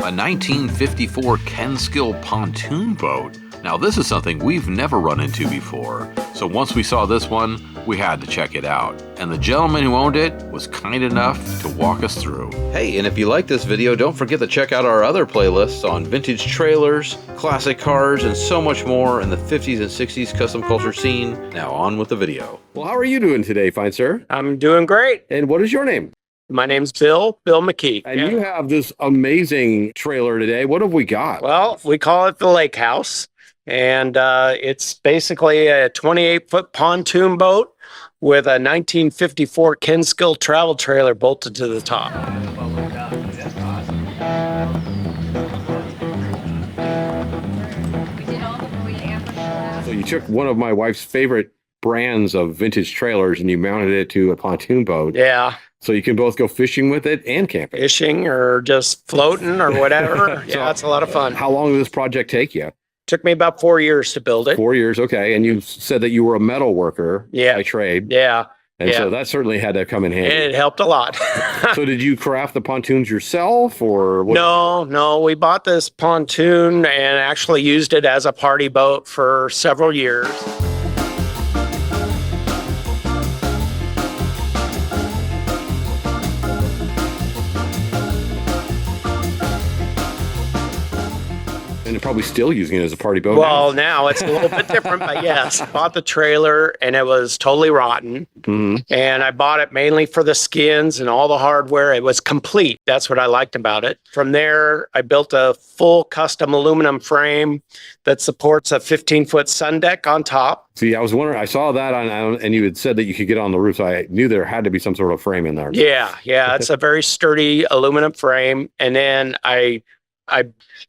a 1954 Kenskill Pontoon Boat. Now this is something we've never run into before, so once we saw this one, we had to check it out. And the gentleman who owned it was kind enough to walk us through. Hey, and if you like this video, don't forget to check out our other playlists on vintage trailers, classic cars, and so much more in the 50s and 60s custom culture scene. Now on with the video. Well, how are you doing today, fine sir? I'm doing great. And what is your name? My name's Bill McKee. And you have this amazing trailer today. What have we got? Well, we call it the Lake House. And it's basically a 28-foot pontoon boat with a 1954 Kenskill travel trailer bolted to the top. So you took one of my wife's favorite brands of vintage trailers and you mounted it to a pontoon boat. Yeah. So you can both go fishing with it and camping. Fishing or just floating or whatever. Yeah, it's a lot of fun. How long did this project take you? Took me about 4 years to build it. 4 years, okay. And you said that you were a metal worker by trade. Yeah. And so that certainly had to come in handy. It helped a lot. So did you craft the pontoons yourself or what? No. We bought this pontoon and actually used it as a party boat for several years. And you're probably still using it as a party boat. Well, now it's a little bit different, but yes, I bought the trailer and it was totally rotten. Mm-hmm. And I bought it mainly for the skins and all the hardware. It was complete. That's what I liked about it. From there, I built a full custom aluminum frame that supports a 15-foot sun deck on top. See, I was wondering, I saw that and you had said that you could get on the roof, so I knew there had to be some sort of frame in there. Yeah, it's a very sturdy aluminum frame. And then I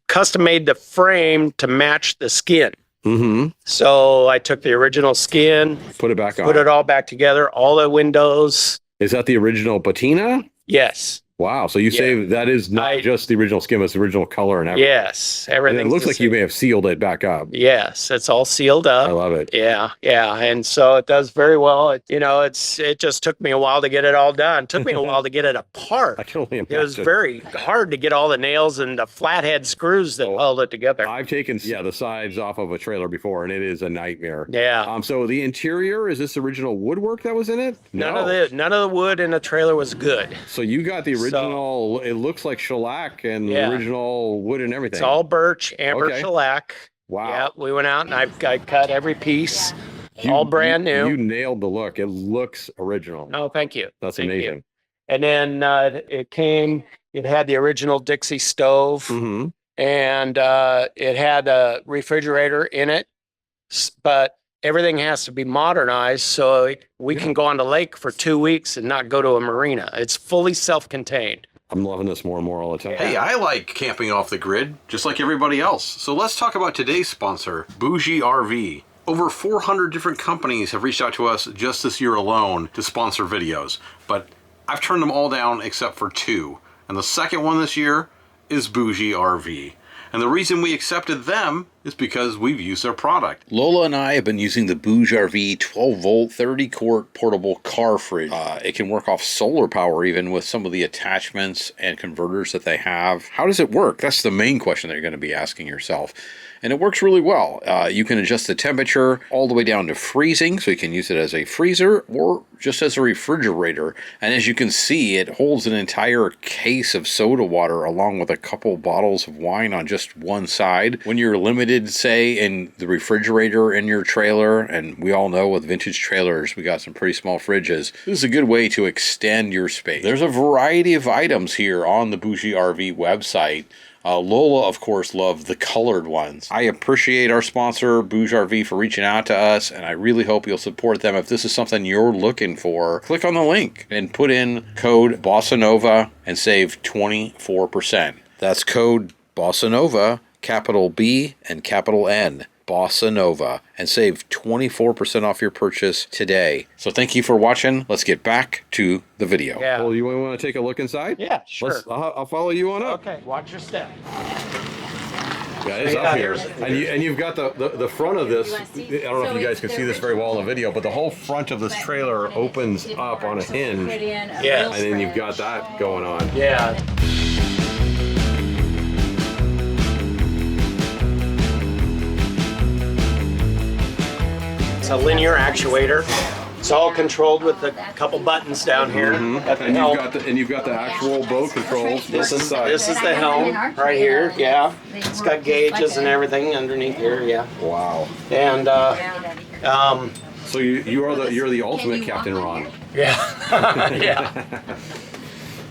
custom made the frame to match the skin. Mm-hmm. So I took the original skin, put it back on, put it all back together, all the windows. Is that the original patina? Yes. Wow. So you say that is not just the original skin, it's the original color and everything. Yes. Everything. And it looks like you may have sealed it back up. Yes. It's all sealed up. I love it. Yeah. And so it does very well. It just took me a while to get it all done. It took me a while to get it apart. I can only imagine. It was very hard to get all the nails and the flathead screws that held it together. I've taken the sides off of a trailer before and it is a nightmare. Yeah. So the interior, is this original woodwork that was in it? None of the wood in the trailer was good. So you got the original, it looks like shellac and the original wood and everything. It's all birch, amber shellac. Wow. Yeah, we went out and I cut every piece, all brand new. You nailed the look. It looks original. Oh, thank you. That's amazing. And then it had the original Dixie stove, mm-hmm. and it had a refrigerator in it, but everything has to be modernized so we can go on the lake for 2 weeks and not go to a marina. It's fully self-contained. I'm loving this more and more all the time. Hey, I like camping off the grid, just like everybody else. So let's talk about today's sponsor, BougeRV. Over 400 different companies have reached out to us just this year alone to sponsor videos, but I've turned them all down except for 2. And the second one this year is BougeRV. And the reason we accepted them is because we've used their product. Lola and I have been using the BougeRV 12-volt, 30-quart portable car fridge. It can work off solar power even with some of the attachments and converters that they have. How does it work? That's the main question that you're going to be asking yourself. And it works really well. You can adjust the temperature all the way down to freezing, so you can use it as a freezer or just as a refrigerator. And as you can see, it holds an entire case of soda water along with a couple bottles of wine on just one side. When you're limited, say, in the refrigerator in your trailer, and we all know with vintage trailers, we got some pretty small fridges, this is a good way to extend your space. There's a variety of items here on the BougeRV website. Lola, of course, loved the colored ones. I appreciate our sponsor, BougeRV, for reaching out to us, and I really hope you'll support them. If this is something you're looking for, click on the link and put in code BOSSANOVA and save 24%. That's code BOSSANOVA, capital B and capital N. Bossa Nova, and save 24% off your purchase today. So thank you for watching. Let's get back to the video. Yeah. Well, you want to take a look inside? Yeah, sure. I'll follow you on up. Okay, watch your step. Yeah, it's up here. And you've got the front of this. I don't know if you guys can see this very well in the video, but the whole front of this trailer opens up on a hinge. Yeah. And then you've got that going on. Yeah. It's a linear actuator. It's all controlled with a couple buttons down here at the And helm. you've got the actual boat controls built inside. This is the helm right here. Yeah, it's got gauges and everything underneath here. Yeah. Wow. And So you're the ultimate Captain Ron. yeah, yeah.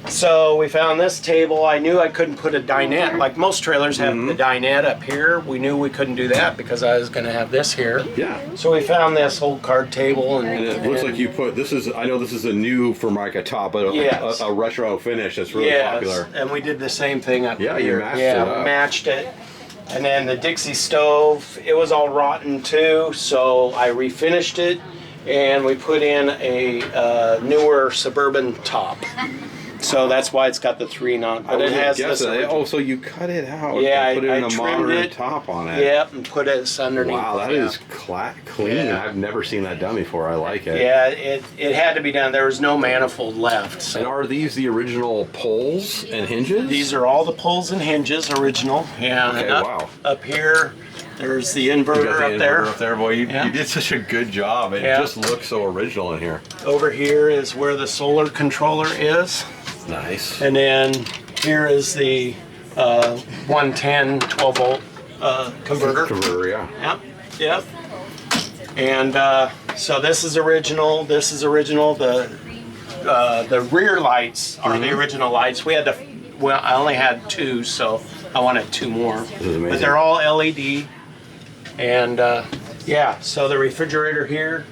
So we found this table. I knew I couldn't put a dinette, like most trailers have the dinette up here. We knew we couldn't do that because I was going to have this here. Yeah. So we found this old card table, And it looks like you put this is. I know this is a new Formica top, but Yes. a retro finish that's really popular. And we did the same thing up Yeah, here. you matched it up. We matched it. And then the Dixie stove, it was all rotten too, so I refinished it, and we put in a newer Suburban top. So that's why it's got the 3 knot. But it has this. Oh, so you cut it out? Yeah, and put I in a trimmed modern it. top on it. Yep, and put it underneath. Wow, that is clean. Yeah. I've never seen that done before. I like it. Yeah, it had to be done. There was no manifold left. So. And are these the original poles and hinges? These are all the pulls and hinges, original. Yeah. Okay, and up, wow. Up here, there's the You got inverter the up there. inverter up there, boy. You Yeah. did such a good job. It Yeah. just looks so original in here. Over here is where the solar controller is. Nice. And then here is the 110 12 volt converter. Converter, yeah. Yep, yep. And so this is original. This is original. The rear lights are the original lights. We had to. Well, I only had 2, so I wanted 2 more. This is amazing. But they're all LED. And yeah, so the refrigerator here.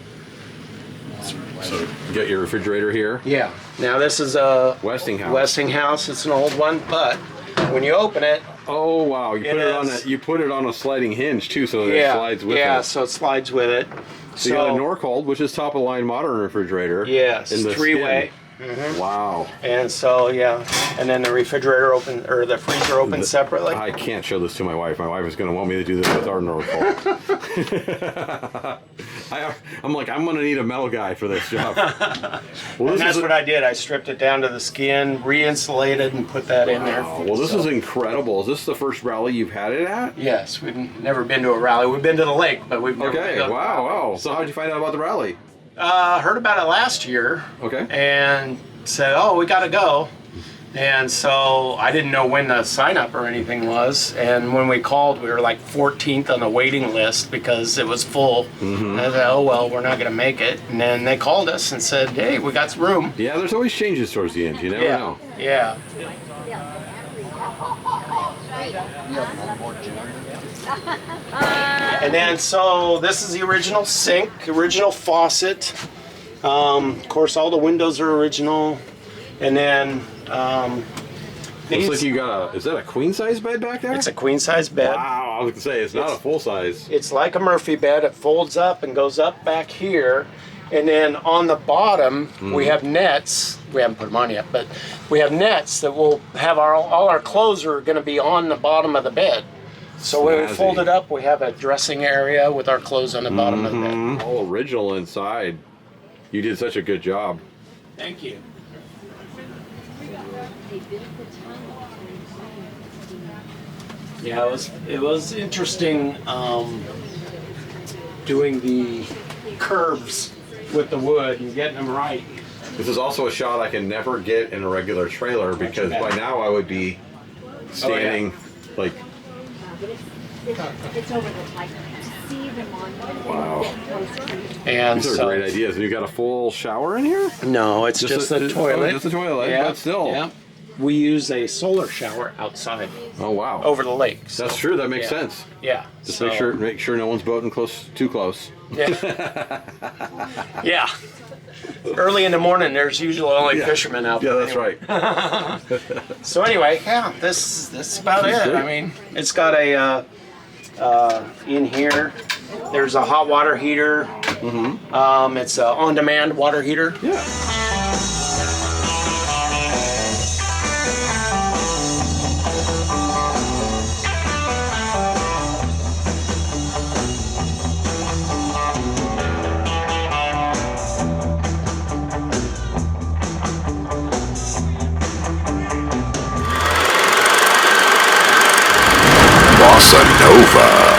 So you got your refrigerator here. Yeah. Now this is a Westinghouse. Westinghouse. It's an old one, but when you open it, Oh wow! You put it on a sliding hinge too, so that it slides with yeah, it. so it slides with it. So you got a Norcold, which is top of the line modern refrigerator. Yes, in the 3-way. Wow. And so yeah, and then the refrigerator open or the freezer opens separately. I can't show this to my wife. My wife is going to want me to do this with our Norcold. I'm like, I'm going to need a metal guy for this job. Well, And that's what I did. I stripped it down to the skin, re-insulated, and put that in there. Well, this is incredible. Is this the first rally you've had it at? Yes, we've never been to a rally. We've been to the lake, but we've never been Okay. to a Wow. rally. Wow. So how'd you find out about the rally? Heard about it last year. Okay. And said, oh, we got to go. And so I didn't know when the sign up or anything was. And when we called, we were like 14th on the waiting list because it was full. And I said, oh, well, we're not going to make it. And then they called us and said, hey, we got some room. Yeah, there's always changes towards the end. You never know. Yeah. And then, so this is the original sink, original faucet. Of course, all the windows are original. And then, Looks like you got is that a queen size bed back there? it's a queen size bed. Wow, I was going to say, it's not a full size. It's like a Murphy bed. It folds up and goes up back here. And then on the bottom, we have nets. We haven't put them on yet, but we have nets that will have all our clothes are going to be on the bottom of the bed. So when we Snazzy. fold it up, we have a dressing area with our clothes on the bottom of the bed. All original inside. You did such a good job. Thank you. Yeah, it was interesting doing the curves with the wood and getting them right. This is also a shot I can never get in a regular trailer because by now I would be standing like. It's over the type. See them on. Wow. And These are so, great ideas. And you got a full shower in here? No, it's just a toilet. Just a toilet, Yeah, but still. yeah. We use a solar shower outside Oh wow. over the lake. So, That's true. That makes yeah. sense. Yeah. Just so- make sure no one's boating too close. Yeah. Yeah. Early in the morning, there's usually only fishermen out Yeah, there. that's anyway. right. So anyway, yeah, this is about it. great. I mean, it's got a in here. There's a hot water heater. It's an on-demand water heater. Yeah. Bossa Nova.